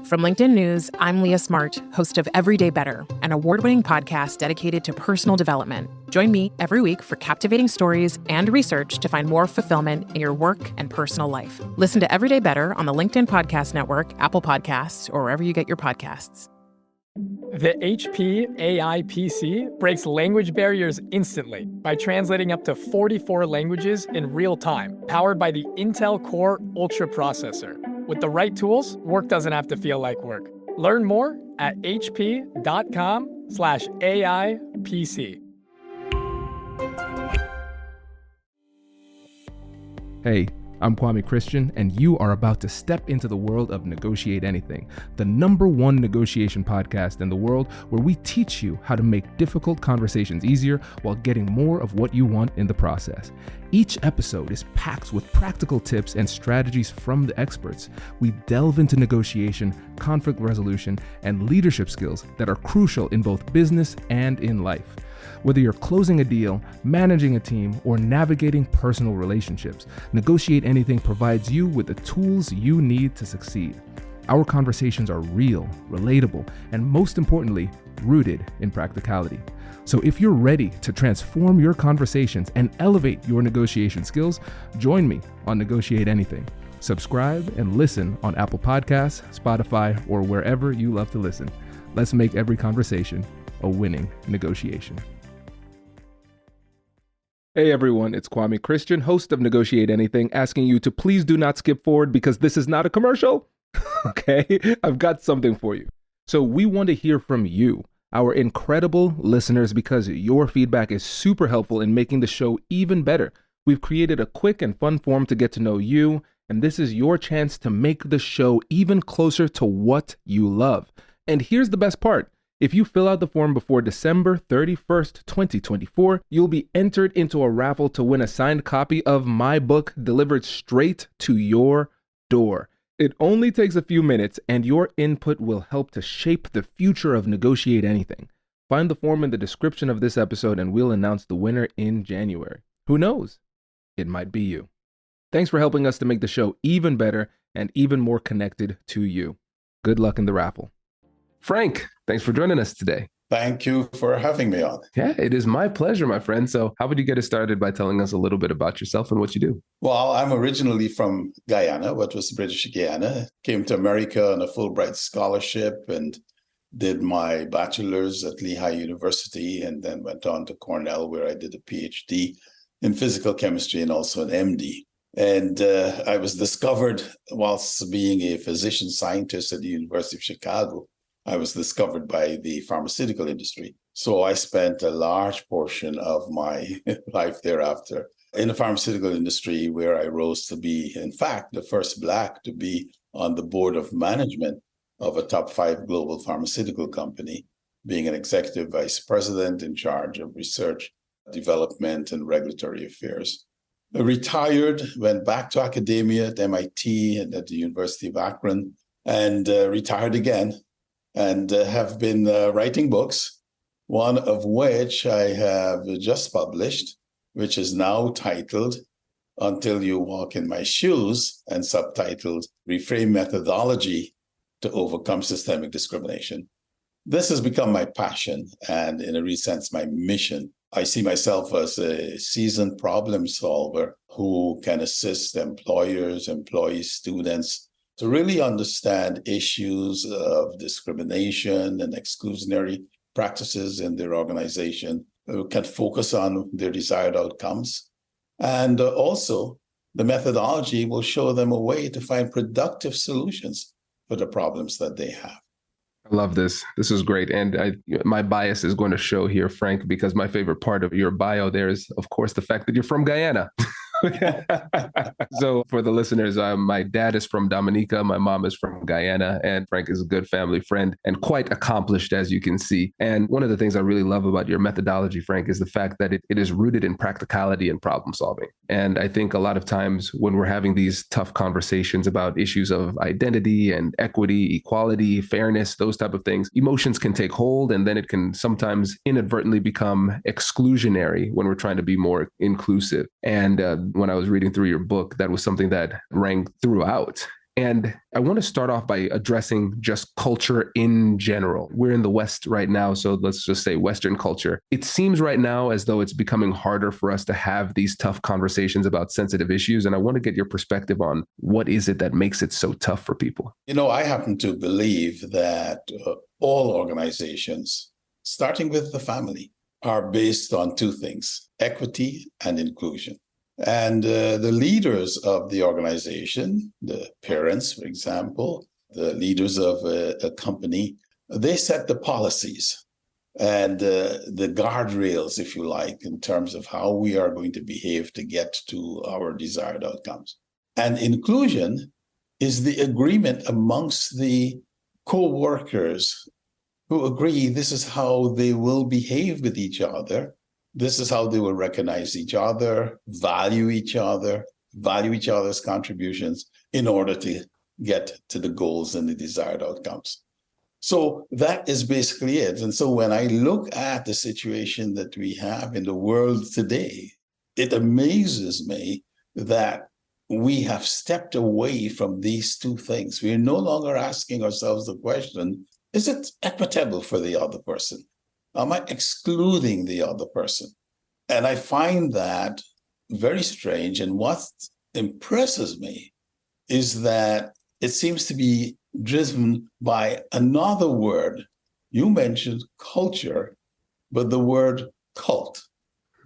From LinkedIn News, I'm Leah Smart, host of Everyday Better, an award-winning podcast dedicated to personal development. Join me every week for captivating stories and research to find more fulfillment in your work and personal life. Listen to Everyday Better on the LinkedIn Podcast Network, Apple Podcasts, or wherever you get your podcasts. The HP AI PC breaks language barriers instantly by translating up to 44 languages in real time, powered by the Intel Core Ultra processor. With the right tools, work doesn't have to feel like work. Learn more at hp.com/AI PC. Hey, I'm Kwame Christian, and you are about to step into the world of Negotiate Anything, the #1 negotiation podcast in the world where we teach you how to make difficult conversations easier while getting more of what you want in the process. Each episode is packed with practical tips and strategies from the experts. We delve into negotiation, conflict resolution, and leadership skills that are crucial in both business and in life. Whether you're closing a deal, managing a team, or navigating personal relationships, Negotiate Anything provides you with the tools you need to succeed. Our conversations are real, relatable, and most importantly, rooted in practicality. So if you're ready to transform your conversations and elevate your negotiation skills, join me on Negotiate Anything. Subscribe and listen on Apple Podcasts, Spotify, or wherever you love to listen. Let's make every conversation a winning negotiation. Hey everyone, it's Kwame Christian, host of Negotiate Anything, asking you to please do not skip forward because this is not a commercial. Okay, I've got something for you. So we want to hear from you, our incredible listeners, because your feedback is super helpful in making the show even better. We've created a quick and fun form to get to know you, and this is your chance to make the show even closer to what you love. And here's the best part. If you fill out the form before December 31st, 2024, you'll be entered into a raffle to win a signed copy of my book delivered straight to your door. It only takes a few minutes, and your input will help to shape the future of Negotiate Anything. Find the form in the description of this episode, and we'll announce the winner in January. Who knows? It might be you. Thanks for helping us to make the show even better and even more connected to you. Good luck in the raffle. Frank, thanks for joining us today. Thank you for having me on. Yeah, it is my pleasure, my friend. So how would you get us started by telling us a little bit about yourself and what you do? Well, I'm originally from Guyana, what was British Guyana. Came to America on a Fulbright scholarship and did my bachelor's at Lehigh University and then went on to Cornell where I did a PhD in physical chemistry and also an MD. And I was discovered whilst being a physician scientist at the University of Chicago. I was discovered by the pharmaceutical industry. So I spent a large portion of my life thereafter in the pharmaceutical industry where I rose to be, in fact, the first Black to be on the board of management of a top 5 global pharmaceutical company, being an executive vice president in charge of research, development, and regulatory affairs. I retired, went back to academia at MIT and at the University of Akron, and retired again. And have been writing books, one of which I have just published, which is now titled Until You Walk in My Shoes and subtitled Reframe Methodology to Overcome Systemic Discrimination. This has become my passion and, in a real sense, my mission. I see myself as a seasoned problem solver who can assist employers, employees, students to really understand issues of discrimination and exclusionary practices in their organization, who can focus on their desired outcomes. And also, the methodology will show them a way to find productive solutions for the problems that they have. I love this. This is great. And my bias is going to show here, Frank, because my favorite part of your bio there is, of course, the fact that you're from Guyana. So for the listeners, my dad is from Dominica. My mom is from Guyana, and Frank is a good family friend and quite accomplished, as you can see. And one of the things I really love about your methodology, Frank, is the fact that it is rooted in practicality and problem solving. And I think a lot of times when we're having these tough conversations about issues of identity and equity, equality, fairness, those type of things, emotions can take hold, and then it can sometimes inadvertently become exclusionary when we're trying to be more inclusive. And when I was reading through your book, that was something that rang throughout. And I want to start off by addressing just culture in general. We're in the West right now, so let's just say Western culture. It seems right now as though it's becoming harder for us to have these tough conversations about sensitive issues. And I want to get your perspective on what is it that makes it so tough for people? I happen to believe that all organizations, starting with the family, are based on two things: equity and inclusion. And the leaders of the organization, the parents, for example, the leaders of a company, they set the policies and the guardrails, if you like, in terms of how we are going to behave to get to our desired outcomes. And inclusion is the agreement amongst the co-workers who agree this is how they will behave with each other. This is how they will recognize each other, value each other's contributions in order to get to the goals and the desired outcomes. So that is basically it. And so when I look at the situation that we have in the world today, it amazes me that we have stepped away from these two things. We are no longer asking ourselves the question, is it equitable for the other person? Am I excluding the other person? And I find that very strange. And what impresses me is that it seems to be driven by another word. You mentioned culture, but the word cult.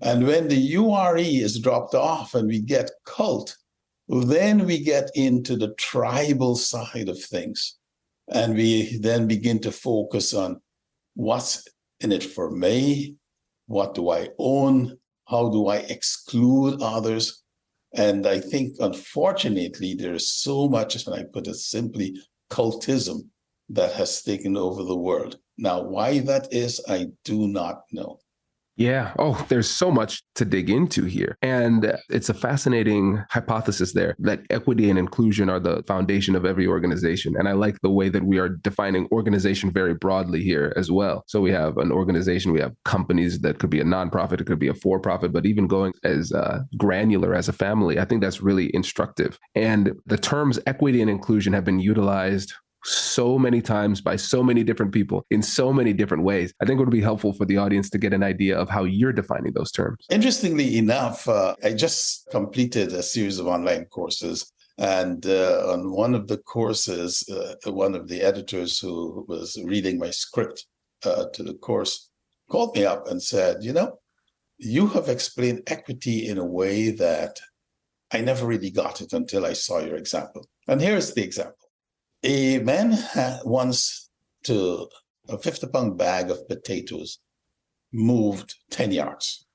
And when the URE is dropped off and we get cult, then we get into the tribal side of things. And we then begin to focus on what's in it for me, what do I own, how do I exclude others? And I think, unfortunately, there's so much, and I put it simply, cultism that has taken over the world. Now, why that is, I do not know. Yeah. Oh, there's so much to dig into here. And it's a fascinating hypothesis there that equity and inclusion are the foundation of every organization. And I like the way that we are defining organization very broadly here as well. So we have an organization, we have companies that could be a nonprofit, it could be a for-profit, but even going as granular as a family, I think that's really instructive. And the terms equity and inclusion have been utilized so many times by so many different people in so many different ways. I think it would be helpful for the audience to get an idea of how you're defining those terms. Interestingly enough, I just completed a series of online courses. And on one of the courses, one of the editors who was reading my script to the course called me up and said, you have explained equity in a way that I never really got it until I saw your example. And here's the example. A man wants to a 50-pound bag of potatoes moved 10 yards.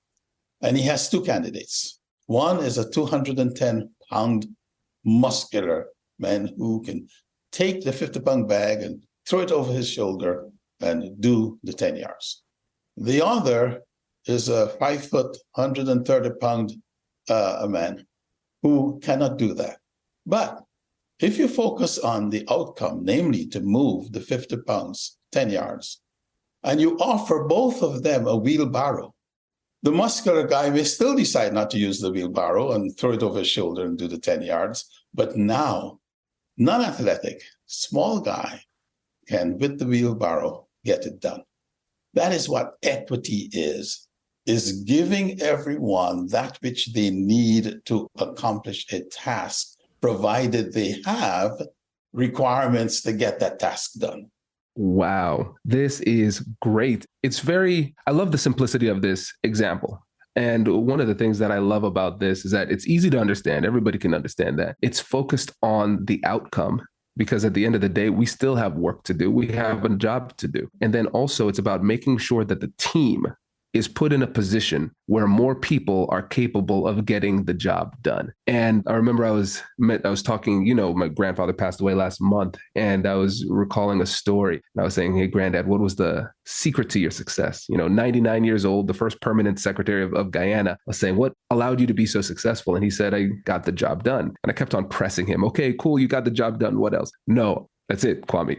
And he has two candidates. One is a 210-pound muscular man who can take the 50-pound bag and throw it over his shoulder and do the 10 yards. The other is a 5-foot, 130-pound man who cannot do that. But if you focus on the outcome, namely to move the 50 pounds, 10 yards, and you offer both of them a wheelbarrow, the muscular guy may still decide not to use the wheelbarrow and throw it over his shoulder and do the 10 yards. But now, non-athletic, small guy can, with the wheelbarrow, get it done. That is what equity is giving everyone that which they need to accomplish a task, provided they have requirements to get that task done. Wow, this is great. I love the simplicity of this example. And one of the things that I love about this is that it's easy to understand. Everybody can understand that. It's focused on the outcome, because at the end of the day, we still have work to do. We have a job to do. And then also it's about making sure that the team is put in a position where more people are capable of getting the job done. And I remember I was talking, my grandfather passed away last month, and I was recalling a story. And I was saying, hey, Granddad, what was the secret to your success? 99 years old, the first permanent secretary of Guyana, was saying, what allowed you to be so successful? And he said, I got the job done. And I kept on pressing him. Okay, cool. You got the job done. What else? No. That's it, Kwame.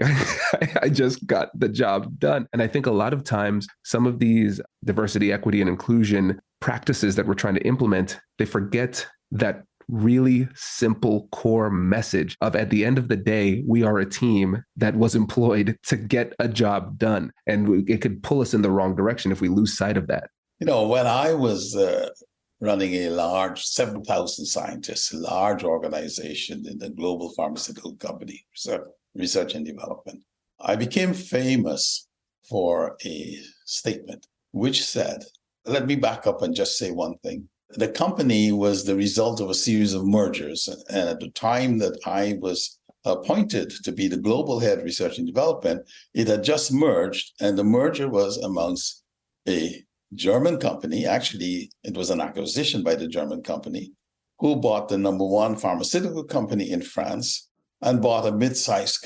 I just got the job done. And I think a lot of times, some of these diversity, equity, and inclusion practices that we're trying to implement, they forget that really simple core message of, at the end of the day, we are a team that was employed to get a job done. And it could pull us in the wrong direction if we lose sight of that. When I was running a large 7,000 scientists, large organization in the global pharmaceutical company, research and development, I became famous for a statement which said, let me back up and just say one thing. The company was the result of a series of mergers. And at the time that I was appointed to be the global head of research and development, it had just merged. And the merger was amongst a German company. Actually, it was an acquisition by the German company, who bought the number one pharmaceutical company in France and bought a mid-sized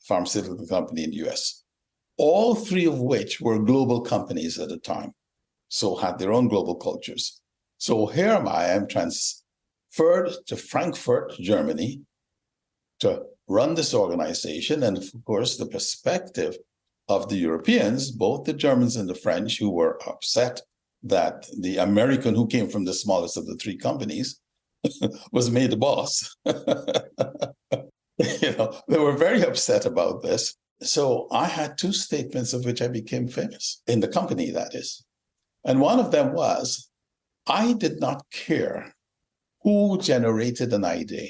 pharmaceutical company in the US. All three of which were global companies at the time, so had their own global cultures. So here I'm transferred to Frankfurt, Germany, to run this organization. And of course, the perspective of the Europeans, both the Germans and the French, who were upset that the American who came from the smallest of the three companies was made the boss. They were very upset about this. So I had two statements of which I became famous in the company, that is. And one of them was, I did not care who generated an idea.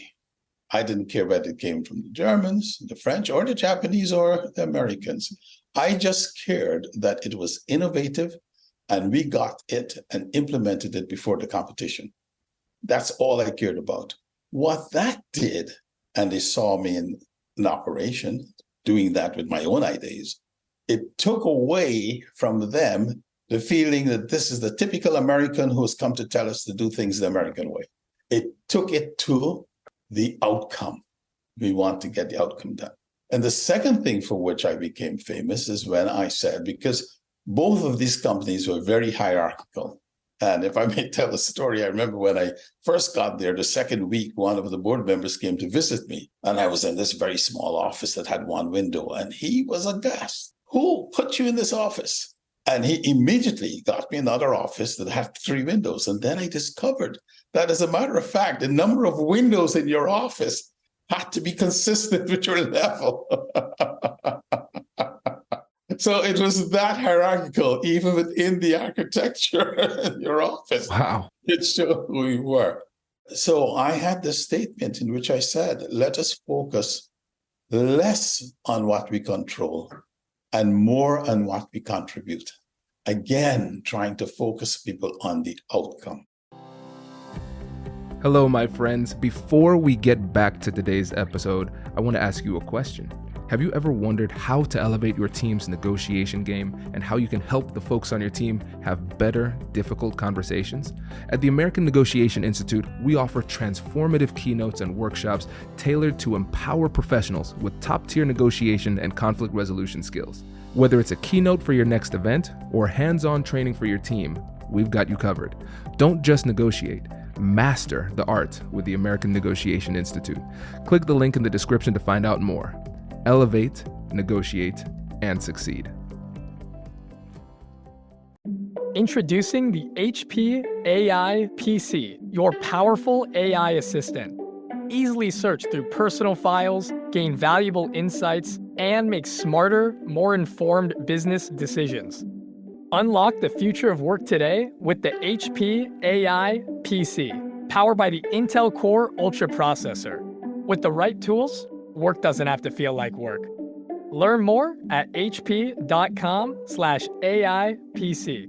I didn't care whether it came from the Germans, the French, or the Japanese, or the Americans. I just cared that it was innovative and we got it and implemented it before the competition. That's all I cared about. What that did, and they saw me in operation doing that with my own ideas, it took away from them the feeling that this is the typical American who has come to tell us to do things the American way. It took it to the outcome. We want to get the outcome done. And the second thing for which I became famous is when I said, because both of these companies were very hierarchical. And if I may tell a story, I remember when I first got there, the second week, one of the board members came to visit me. And I was in this very small office that had one window. And he was aghast. Who put you in this office? And he immediately got me another office that had 3 windows. And then I discovered that, as a matter of fact, the number of windows in your office had to be consistent with your level. So it was that hierarchical, even within the architecture in your office. Wow. It showed who we were. So I had this statement in which I said, let us focus less on what we control and more on what we contribute. Again, trying to focus people on the outcome. Hello, my friends. Before we get back to today's episode, I want to ask you a question. Have you ever wondered how to elevate your team's negotiation game and how you can help the folks on your team have better, difficult conversations? At the American Negotiation Institute, we offer transformative keynotes and workshops tailored to empower professionals with top-tier negotiation and conflict resolution skills. Whether it's a keynote for your next event or hands-on training for your team, we've got you covered. Don't just negotiate. Master the art with the American Negotiation Institute. Click the link in the description to find out more. Elevate, negotiate, and succeed. Introducing the HP AI PC, your powerful AI assistant. Easily search through personal files, gain valuable insights, and make smarter, more informed business decisions. Unlock the future of work today with the HP AI PC, powered by the Intel Core Ultra processor. With the right tools, work doesn't have to feel like work. Learn more at hp.com/AIPC.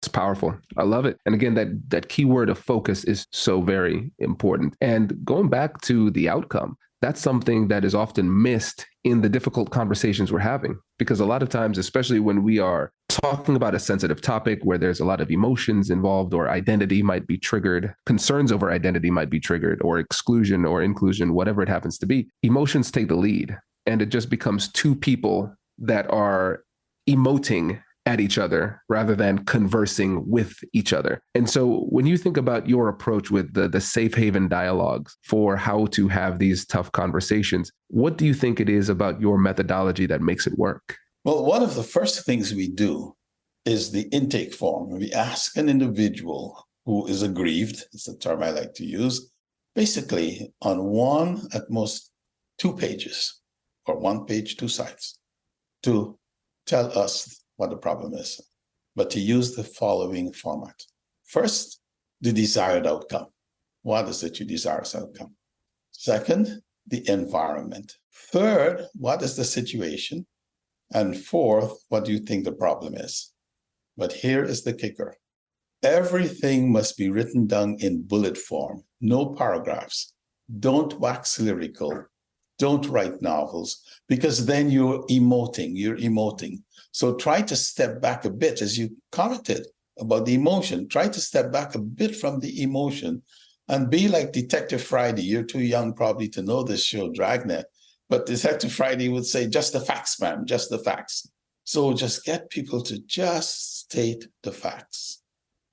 It's powerful. I love it. And again, that keyword of focus is so very important. And going back to the outcome, that's something that is often missed in the difficult conversations we're having. Because a lot of times, especially when we are talking about a sensitive topic where there's a lot of emotions involved, or identity might be triggered, concerns over identity might be triggered, or exclusion or inclusion, whatever it happens to be, emotions take the lead. And it just becomes two people that are emoting at each other rather than conversing with each other. And so when you think about your approach with the safe haven dialogues for how to have these tough conversations, what do you think it is about your methodology that makes it work? Well, one of the first things we do is the intake form. We ask an individual who is aggrieved, it's the term I like to use, basically on one, at most 2 pages, or 1 page, 2 sides, to tell us what the problem is, but to use the following format. First, the desired outcome. What is it you desire as outcome? Second, the environment. Third, what is the situation? And fourth, what do you think the problem is? But here is the kicker. Everything must be written down in bullet form, no paragraphs. Don't wax lyrical. Don't write novels, because then you're emoting. So try to step back a bit, as you commented about the emotion. Try to step back a bit from the emotion and be like Detective Friday. You're too young probably to know this show, Dragnet, but Detective Friday would say, just the facts, man, just the facts. So just get people to just state the facts.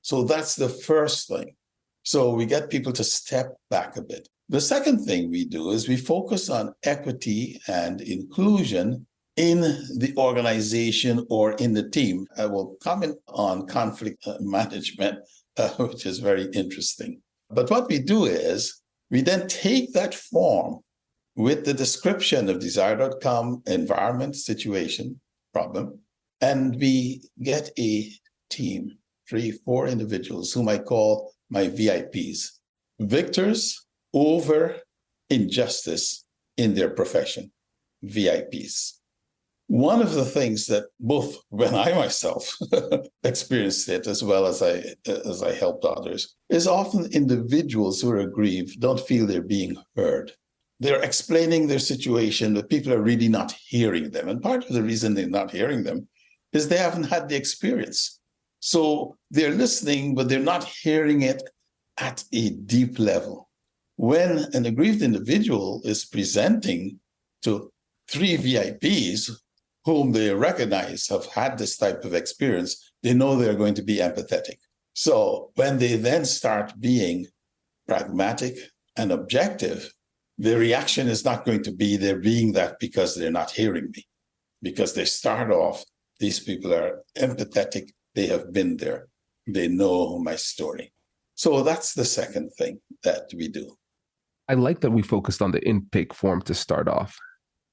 So that's the first thing. So we get people to step back a bit. The second thing we do is we focus on equity and inclusion in the organization or in the team. I will comment on conflict management, which is very interesting. But what we do is we then take that form with the description of desired outcome, environment, situation, problem, and we get a team, 3, 4 individuals whom I call my VIPs, victors over injustice in their profession, VIPs. One of the things that both when I myself experienced it as well as I helped others is often individuals who are aggrieved don't feel they're being heard. They're explaining their situation, but people are really not hearing them. And part of the reason they're not hearing them is they haven't had the experience. So they're listening, but they're not hearing it at a deep level. When an aggrieved individual is presenting to 3 VIPs whom they recognize have had this type of experience, they know they're going to be empathetic. So when they then start being pragmatic and objective, the reaction is not going to be they're being that because they're not hearing me. Because they start off, these people are empathetic, they have been there, they know my story. So that's the second thing that we do. I like that we focused on the intake form to start off.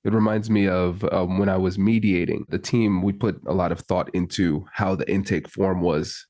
It reminds me of when I was mediating the team, we put a lot of thought into how the intake form was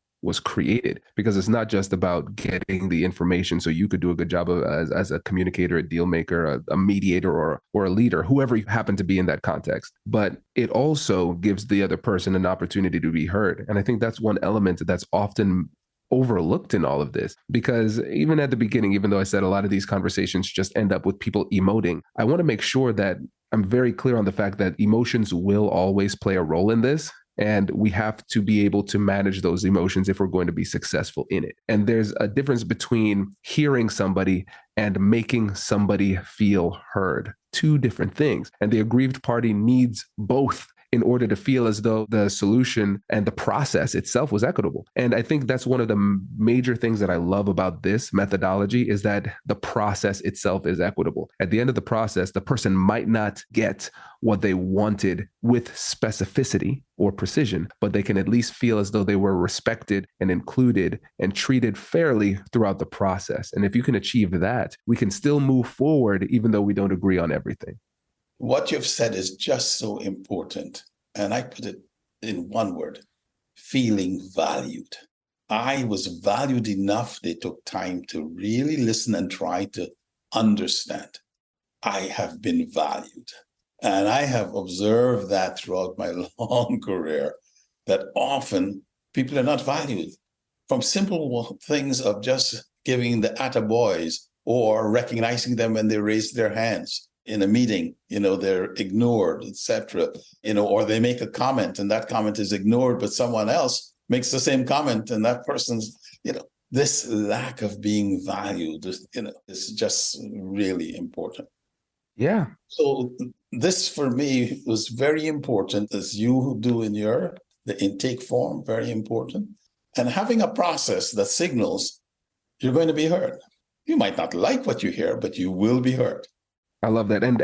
created, because it's not just about getting the information so you could do a good job as a communicator, a deal maker, a mediator, or a leader, whoever you happen to be in that context. But it also gives the other person an opportunity to be heard. And I think that's one element that's often overlooked in all of this, because even at the beginning, even though I said a lot of these conversations just end up with people emoting, I want to make sure that I'm very clear on the fact that emotions will always play a role in this. And we have to be able to manage those emotions if we're going to be successful in it. And there's a difference between hearing somebody and making somebody feel heard. 2 different things. And the aggrieved party needs both in order to feel as though the solution and the process itself was equitable. And I think that's one of the major things that I love about this methodology is that the process itself is equitable. At the end of the process, the person might not get what they wanted with specificity or precision, but they can at least feel as though they were respected and included and treated fairly throughout the process. And if you can achieve that, we can still move forward even though we don't agree on everything. What you've said is just so important. And I put it in one word, feeling valued. I was valued enough. They took time to really listen and try to understand. I have been valued. And I have observed that throughout my long career, that often people are not valued. From simple things of just giving the attaboys or recognizing them when they raise their hands. In a meeting, they're ignored, etc. Or they make a comment and that comment is ignored, but someone else makes the same comment and that person's, this lack of being valued, is just really important. Yeah. So this for me was very important, as you do in the intake form, very important. And having a process that signals you're going to be heard. You might not like what you hear, but you will be heard. I love that. And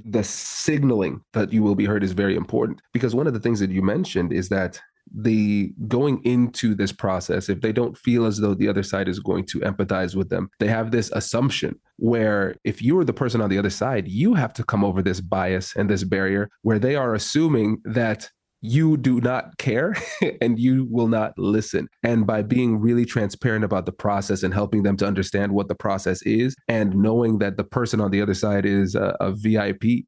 the signaling that you will be heard is very important, because one of the things that you mentioned is that the going into this process, if they don't feel as though the other side is going to empathize with them, they have this assumption where if you are the person on the other side, you have to come over this bias and this barrier where they are assuming that you do not care and you will not listen. And by being really transparent about the process and helping them to understand what the process is, and knowing that the person on the other side is a VIP,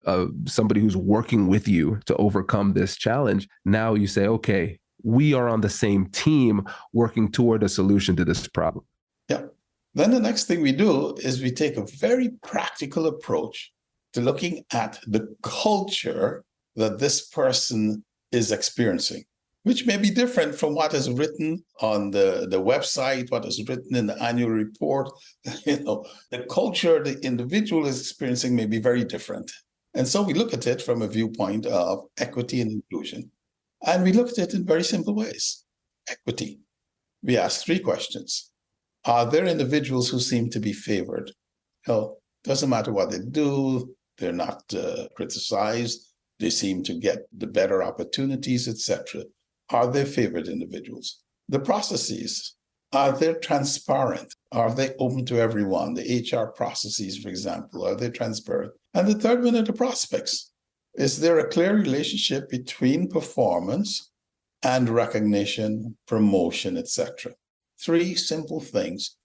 somebody who's working with you to overcome this challenge, now you say, okay, we are on the same team working toward a solution to this problem. Yeah. Then the next thing we do is we take a very practical approach to looking at the culture that this person is experiencing, which may be different from what is written on the website, what is written in the annual report. The culture the individual is experiencing may be very different. And so we look at it from a viewpoint of equity and inclusion. And we look at it in very simple ways. Equity. We ask 3 questions. Are there individuals who seem to be favored? Doesn't matter what they do, they're not criticized. They seem to get the better opportunities, etc. Are they favored individuals? The processes, are they transparent? Are they open to everyone? The HR processes, for example, are they transparent? And the third one are the prospects. Is there a clear relationship between performance and recognition, promotion, etc.? 3 simple things.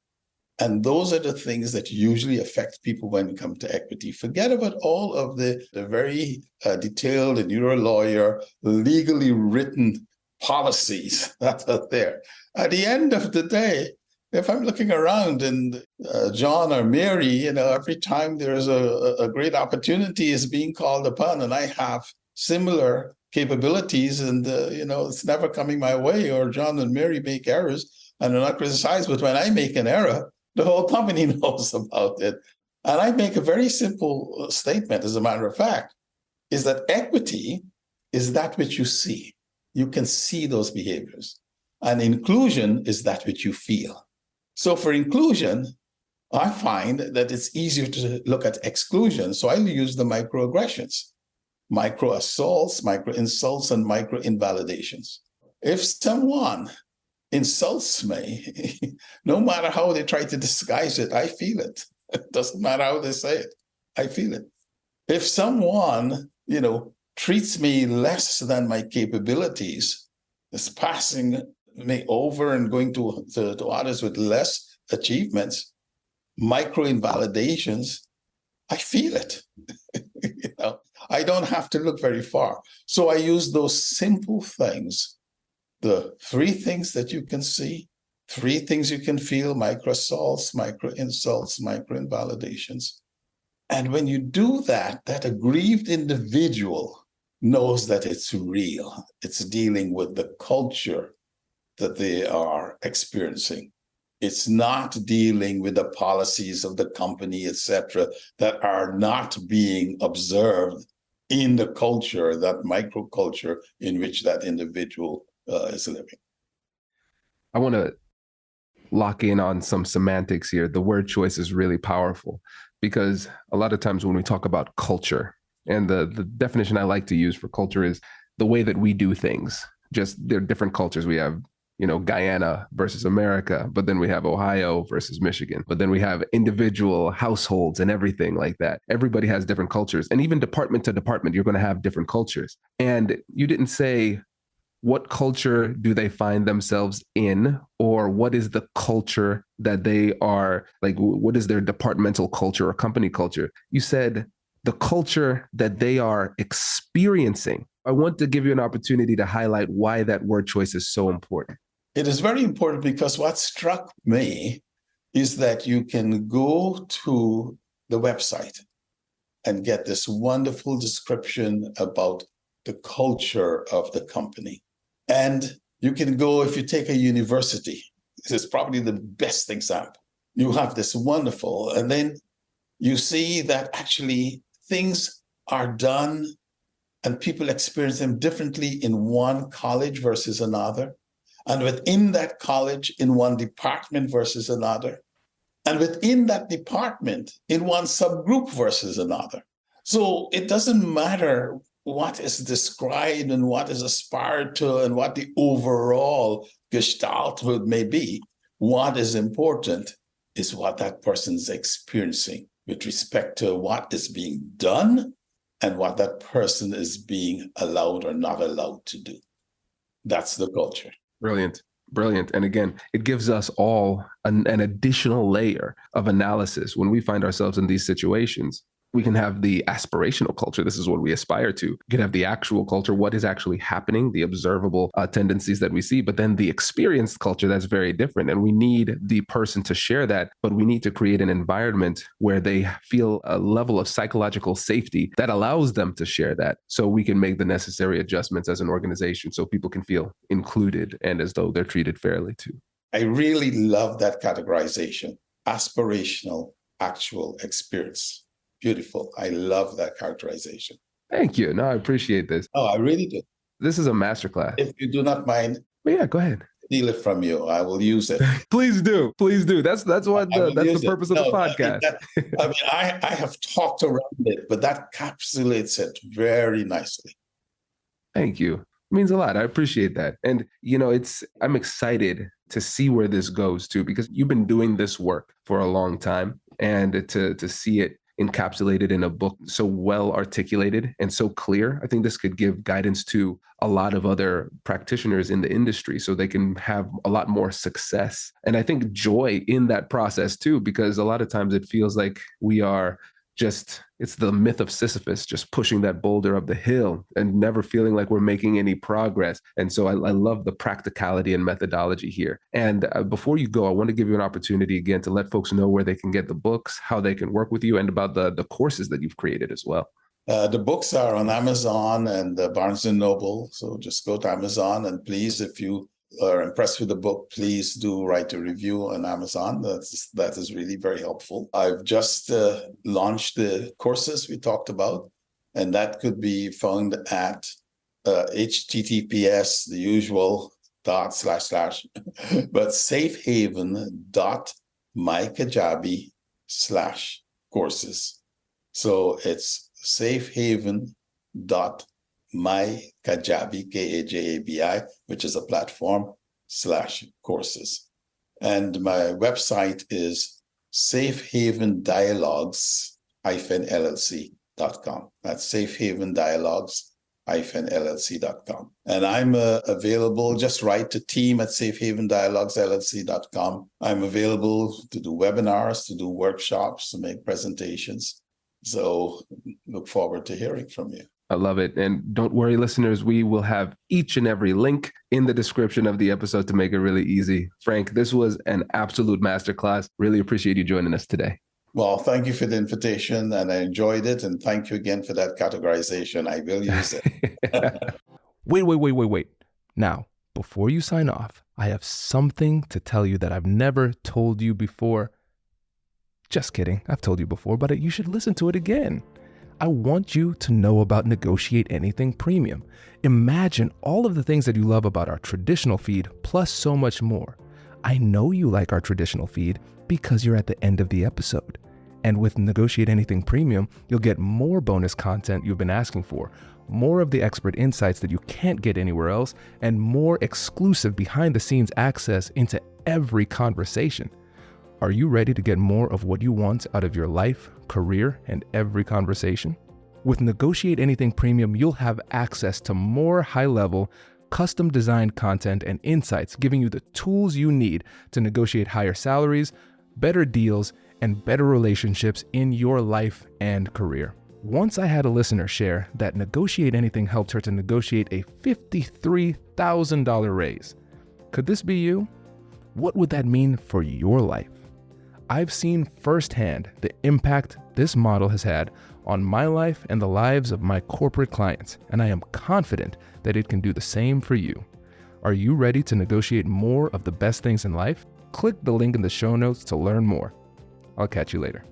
And those are the things that usually affect people when it comes to equity. Forget about all of the very detailed, and you're a lawyer, legally written policies that are there. At the end of the day, if I'm looking around and John or Mary, every time there's a great opportunity is being called upon and I have similar capabilities and, it's never coming my way, or John and Mary make errors and they're not criticized, but when I make an error, the whole company knows about it. And I make a very simple statement, as a matter of fact, is that equity is that which you see. You can see those behaviors. And inclusion is that which you feel. So for inclusion, I find that it's easier to look at exclusion. So I use the microaggressions, micro assaults, micro insults, and micro invalidations. If someone insults me, no matter how they try to disguise it, I feel it. It doesn't matter how they say it, I feel it. If someone, treats me less than my capabilities, is passing me over and going to others with less achievements, micro invalidations, I feel it. I don't have to look very far. So I use those simple things. The 3 things that you can see, 3 things you can feel: micro assaults, micro insults, micro invalidations. And when you do that, that aggrieved individual knows that it's real. It's dealing with the culture that they are experiencing. It's not dealing with the policies of the company, etc., that are not being observed in the culture, that microculture in which that individual is living. I want to lock in on some semantics here. The word choice is really powerful because a lot of times when we talk about culture, and the definition I like to use for culture is the way that we do things. Just there are different cultures. We have, Guyana versus America, but then we have Ohio versus Michigan, but then we have individual households and everything like that. Everybody has different cultures, and even department to department, you're going to have different cultures. And you didn't say, what culture do they find themselves in, or what is the culture that they are, like, what is their departmental culture or company culture? You said the culture that they are experiencing. I want to give you an opportunity to highlight why that word choice is so important. It is very important because what struck me is that you can go to the website and get this wonderful description about the culture of the company. And you can go, if you take a university, this is probably the best example. You have this wonderful, and then you see that actually things are done and people experience them differently in one college versus another, and within that college in one department versus another, and within that department in one subgroup versus another. So it doesn't matter what is described and what is aspired to and what the overall gestalthood may be. What is important is what that person is experiencing with respect to what is being done and what that person is being allowed or not allowed to do. That's the culture. Brilliant. Brilliant. And again, it gives us all an additional layer of analysis when we find ourselves in these situations. We can have the aspirational culture. This is what we aspire to. You can have the actual culture, what is actually happening, the observable tendencies that we see, but then the experienced culture, that's very different. And we need the person to share that, but we need to create an environment where they feel a level of psychological safety that allows them to share that, so we can make the necessary adjustments as an organization so people can feel included and as though they're treated fairly too. I really love that categorization. Aspirational, actual, experience. Beautiful. I love that characterization. Thank you. No, I appreciate this. Oh, I really do. This is a masterclass. If you do not mind, but yeah, go ahead. Steal it from you. I will use it. Please do. Please do. That's what that's the purpose of the podcast. I have talked around it, but that encapsulates it very nicely. Thank you. It means a lot. I appreciate that. And I'm excited to see where this goes too, because you've been doing this work for a long time, and to see it encapsulated in a book so well articulated and so clear. I think this could give guidance to a lot of other practitioners in the industry so they can have a lot more success. And I think joy in that process too, because a lot of times it feels like we are it's the myth of Sisyphus, just pushing that boulder up the hill and never feeling like we're making any progress. And so I love the practicality and methodology here. And before you go, I want to give you an opportunity again to let folks know where they can get the books, how they can work with you, and about the courses that you've created as well. The books are on Amazon and Barnes & Noble. So just go to Amazon, and please, if you are impressed with the book, please do write a review on Amazon. That is really very helpful. I've just launched the courses we talked about, and that could be found at https, the usual / but safehaven.mykajabi/courses. So it's safehaven.mykajabi, Kajabi, which is a platform /courses. And my website is safehavendialogues-llc.com. That's safehavendialogues-llc.com. And I'm available, just write to team@safehavendialogues-llc.com. I'm available to do webinars, to do workshops, to make presentations. So look forward to hearing from you. I love it. And don't worry, listeners, we will have each and every link in the description of the episode to make it really easy. Frank, this was an absolute masterclass. Really appreciate you joining us today. Well, thank you for the invitation, and I enjoyed it. And thank you again for that categorization. I will use it. Wait. Now, before you sign off, I have something to tell you that I've never told you before. Just kidding. I've told you before, but you should listen to it again. I want you to know about Negotiate Anything Premium. Imagine all of the things that you love about our traditional feed, plus so much more. I know you like our traditional feed because you're at the end of the episode. And with Negotiate Anything Premium, you'll get more bonus content you've been asking for, more of the expert insights that you can't get anywhere else, and more exclusive behind-the-scenes access into every conversation. Are you ready to get more of what you want out of your life, career, and every conversation? With Negotiate Anything Premium, you'll have access to more high-level, custom-designed content and insights, giving you the tools you need to negotiate higher salaries, better deals, and better relationships in your life and career. Once I had a listener share that Negotiate Anything helped her to negotiate a $53,000 raise. Could this be you? What would that mean for your life? I've seen firsthand the impact this model has had on my life and the lives of my corporate clients, and I am confident that it can do the same for you. Are you ready to negotiate more of the best things in life? Click the link in the show notes to learn more. I'll catch you later.